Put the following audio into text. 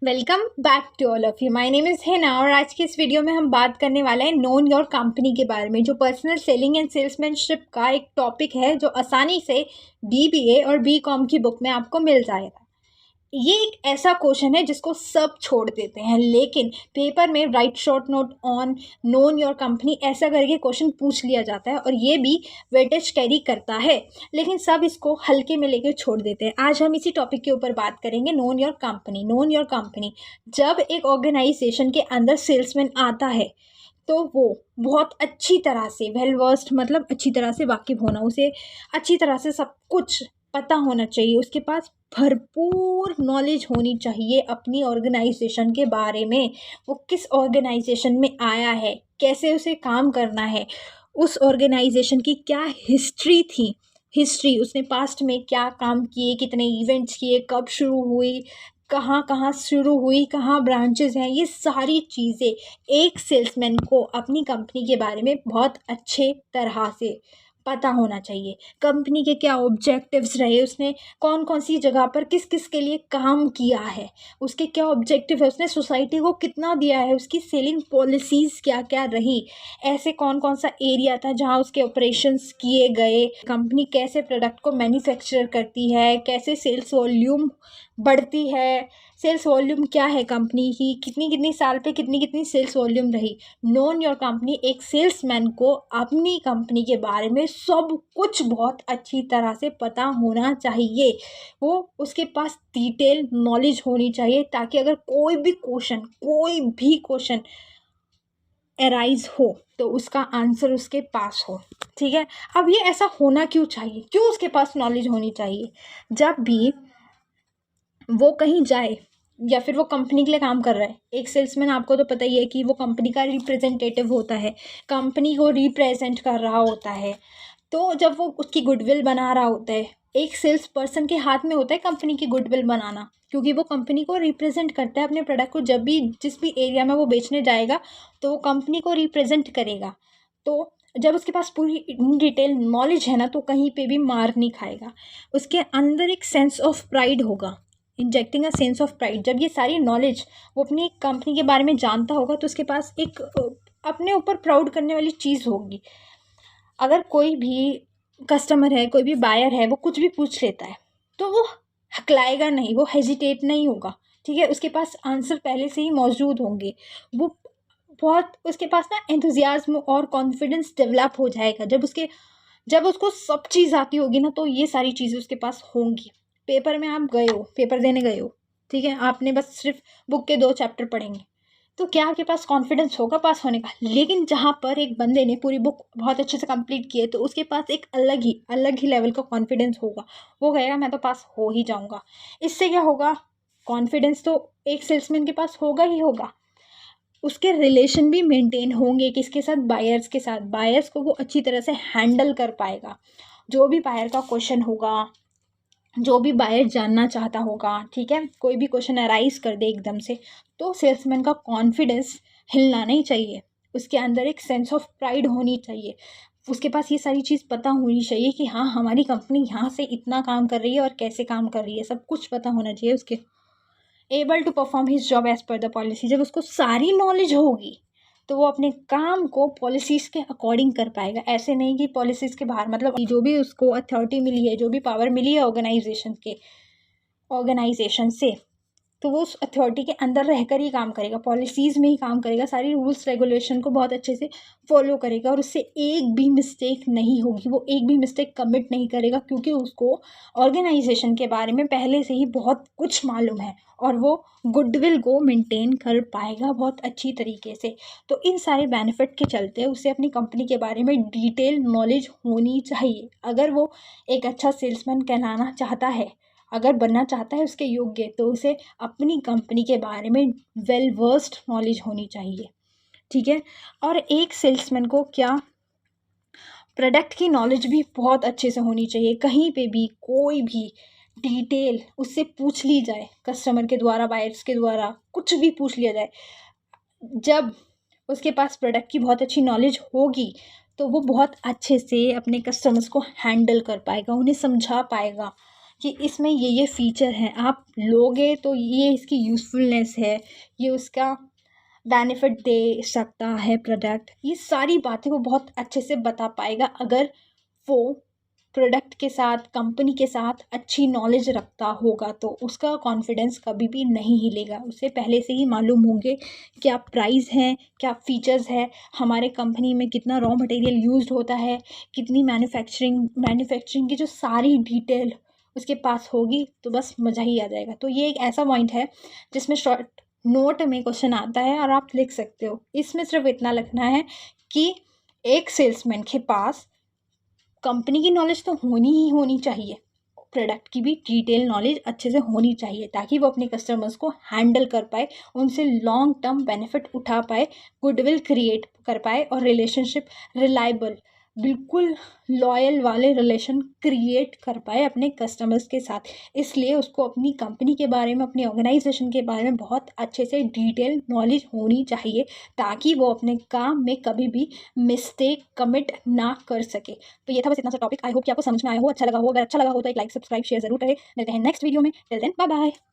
Welcome back to all of you. My name is Hina और आज की इस वीडियो में हम बात करने वाले हैं नोन योर कंपनी के बारे में, जो पर्सनल सेलिंग एंड सेल्समैनशिप का एक टॉपिक है जो आसानी से बीबीए और बीकॉम की बुक में आपको मिल जाएगा। ये एक ऐसा क्वेश्चन है जिसको सब छोड़ देते हैं, लेकिन पेपर में right short note on known your company ऐसा करके क्वेश्चन पूछ लिया जाता है और ये भी वेटेज कैरी करता है, लेकिन सब इसको हल्के में लेकर छोड़ देते हैं। आज हम इसी टॉपिक के ऊपर बात करेंगे, known your company. Known your company, जब एक ऑर्गेनाइजेशन के अंदर सेल्समैन आता है तो वो बहुत अच्छी तरह से वेल वर्स्ड, मतलब अच्छी तरह से वाकिफ होना, उसे अच्छी तरह से सब कुछ पता होना चाहिए, उसके पास भरपूर नॉलेज होनी चाहिए अपनी ऑर्गेनाइजेशन के बारे में। वो किस ऑर्गेनाइजेशन में आया है, कैसे उसे काम करना है, उस ऑर्गेनाइजेशन की क्या हिस्ट्री थी, हिस्ट्री उसने पास्ट में क्या काम किए, कितने इवेंट्स किए, कब शुरू हुई, कहाँ कहाँ शुरू हुई, कहाँ ब्रांचेस हैं, ये सारी चीज़ें एक सेल्समैन को अपनी कंपनी के बारे में बहुत अच्छे तरह से पता होना चाहिए। कंपनी के क्या ऑब्जेक्टिव्स रहे, उसने कौन कौन सी जगह पर किस किस के लिए काम किया है, उसके क्या ऑब्जेक्टिव है, उसने सोसाइटी को कितना दिया है, उसकी सेलिंग पॉलिसीज़ क्या क्या रही, ऐसे कौन कौन सा एरिया था जहाँ उसके ऑपरेशंस किए गए, कंपनी कैसे प्रोडक्ट को मैन्युफैक्चर करती है, कैसे सेल्स वॉल्यूम बढ़ती है, सेल्स वॉल्यूम क्या है कंपनी की, कितनी कितनी साल पे कितनी कितनी सेल्स वॉल्यूम रही। नोन योर कंपनी, एक सेल्समैन को अपनी कंपनी के बारे में सब कुछ बहुत अच्छी तरह से पता होना चाहिए। वो उसके पास डिटेल नॉलेज होनी चाहिए, ताकि अगर कोई भी क्वेश्चन एराइज हो तो उसका आंसर उसके पास हो। ठीक है, अब ये ऐसा होना क्यों चाहिए, क्यों उसके पास नॉलेज होनी चाहिए? जब भी वो कहीं जाए या फिर वो कंपनी के लिए काम कर रहा है, एक सेल्समैन, आपको तो पता ही है कि वो कंपनी का रिप्रेजेंटेटिव होता है, कंपनी को रिप्रेजेंट कर रहा होता है। तो जब वो उसकी गुडविल बना रहा होता है, एक सेल्स पर्सन के हाथ में होता है कंपनी की गुडविल बनाना, क्योंकि वो कंपनी को रिप्रेजेंट करता है अपने प्रोडक्ट को। जब भी जिस भी एरिया में वो बेचने जाएगा तो वो कंपनी को रिप्रेजेंट करेगा। तो जब उसके पास पूरी डिटेल नॉलेज है ना, तो कहीं पे भी मार नहीं खाएगा। उसके अंदर एक सेंस ऑफ प्राइड होगा, injecting a sense of pride. जब ये सारी नॉलेज वो अपनी कंपनी के बारे में जानता होगा तो उसके पास एक अपने ऊपर प्राउड करने वाली चीज़ होगी। अगर कोई भी कस्टमर है, कोई भी बायर है, वो कुछ भी पूछ लेता है तो वो हकलाएगा नहीं, वो हेजिटेट नहीं होगा। ठीक है, उसके पास आंसर पहले से ही मौजूद होंगे। वो बहुत, उसके पास ना एंथुजियाज्म और कॉन्फिडेंस डेवलप हो जाएगा। जब उसको सब चीज़ आती होगी ना, तो ये सारी चीज़ें उसके पास होंगी। पेपर में आप गए हो, पेपर देने गए हो, ठीक है, आपने बस सिर्फ बुक के 2 चैप्टर पढ़ेंगे तो क्या आपके पास कॉन्फिडेंस होगा पास होने का? लेकिन जहाँ पर एक बंदे ने पूरी बुक बहुत अच्छे से कंप्लीट की है तो उसके पास एक अलग ही लेवल का कॉन्फिडेंस होगा। वो कहेगा मैं तो पास हो ही जाऊँगा। इससे क्या होगा? कॉन्फिडेंस तो एक सेल्समैन के पास होगा ही होगा। उसके रिलेशन भी मेंटेन होंगे, किसके साथ? बायर्स के साथ। बायर्स को वो अच्छी तरह से हैंडल कर पाएगा। जो भी बायर का क्वेश्चन होगा, जो भी बायर जानना चाहता होगा, ठीक है, कोई भी क्वेश्चन अराइज कर दे एकदम से, तो सेल्समैन का कॉन्फिडेंस हिलना नहीं चाहिए। उसके अंदर एक सेंस ऑफ प्राइड होनी चाहिए। उसके पास ये सारी चीज़ पता होनी चाहिए कि हाँ, हमारी कंपनी यहाँ से इतना काम कर रही है और कैसे काम कर रही है, सब कुछ पता होना चाहिए उसके। Able to perform his job as per the policy, जब उसको सारी नॉलेज होगी तो वो अपने काम को पॉलिसीज़ के अकॉर्डिंग कर पाएगा। ऐसे नहीं कि पॉलिसीज़ के बाहर, मतलब जो भी उसको अथॉरिटी मिली है, जो भी पावर मिली है ऑर्गेनाइजेशन से, तो वो उस अथॉरिटी के अंदर रहकर ही काम करेगा, पॉलिसीज़ में ही काम करेगा, सारी रूल्स रेगुलेशन को बहुत अच्छे से फॉलो करेगा और उससे एक भी मिस्टेक नहीं होगी। वो एक भी मिस्टेक कमिट नहीं करेगा, क्योंकि उसको ऑर्गेनाइजेशन के बारे में पहले से ही बहुत कुछ मालूम है और वो गुडविल को मेंटेन कर पाएगा बहुत अच्छी तरीके से। तो इन सारे बेनिफिट के चलते उसे अपनी कंपनी के बारे में डिटेल नॉलेज होनी चाहिए। अगर वो एक अच्छा सेल्समैन कहलाना चाहता है, अगर बनना चाहता है उसके योग्य, तो उसे अपनी कंपनी के बारे में वेल वर्स्ड नॉलेज होनी चाहिए। ठीक है, और एक सेल्समैन को क्या, प्रोडक्ट की नॉलेज भी बहुत अच्छे से होनी चाहिए। कहीं पे भी कोई भी डिटेल उससे पूछ ली जाए, कस्टमर के द्वारा, बायर्स के द्वारा, कुछ भी पूछ लिया जाए, जब उसके पास प्रोडक्ट की बहुत अच्छी नॉलेज होगी तो वो बहुत अच्छे से अपने कस्टमर्स को हैंडल कर पाएगा, उन्हें समझा पाएगा। कि इसमें ये फ़ीचर हैं, आप लोगे तो ये इसकी यूज़फुलनेस है, ये उसका बेनिफिट दे सकता है प्रोडक्ट। ये सारी बातें वो बहुत अच्छे से बता पाएगा अगर वो प्रोडक्ट के साथ, कंपनी के साथ अच्छी नॉलेज रखता होगा, तो उसका कॉन्फिडेंस कभी भी नहीं हिलेगा। उसे पहले से ही मालूम होंगे क्या प्राइस है, क्या फ़ीचर्स है, हमारे कंपनी में कितना रॉ मटेरियल यूज़्ड होता है, कितनी मैन्युफैक्चरिंग की जो सारी डिटेल उसके पास होगी, तो बस मज़ा ही आ जाएगा। तो ये एक ऐसा पॉइंट है जिसमें शॉर्ट नोट में क्वेश्चन आता है और आप लिख सकते हो। इसमें सिर्फ इतना लिखना है कि एक सेल्समैन के पास कंपनी की नॉलेज तो होनी ही होनी चाहिए, प्रोडक्ट की भी डिटेल नॉलेज अच्छे से होनी चाहिए, ताकि वो अपने कस्टमर्स को हैंडल कर पाए, उनसे लॉन्ग टर्म बेनिफिट उठा पाए, गुडविल क्रिएट कर पाए और रिलेशनशिप रिलायबल, बिल्कुल लॉयल वाले रिलेशन क्रिएट कर पाए अपने कस्टमर्स के साथ। इसलिए उसको अपनी कंपनी के बारे में, अपनी ऑर्गेनाइजेशन के बारे में बहुत अच्छे से डिटेल नॉलेज होनी चाहिए, ताकि वो अपने काम में कभी भी मिस्टेक कमिट ना कर सके। तो ये था बस इतना सा टॉपिक। आई होप कि आपको समझ में आया हो, अच्छा लगा हो। अगर अच्छा लगा हो तो एक लाइक, सब्सक्राइब, शेयर जरूर करें। मिलते हैं नेक्स्ट वीडियो में। Till then bye bye.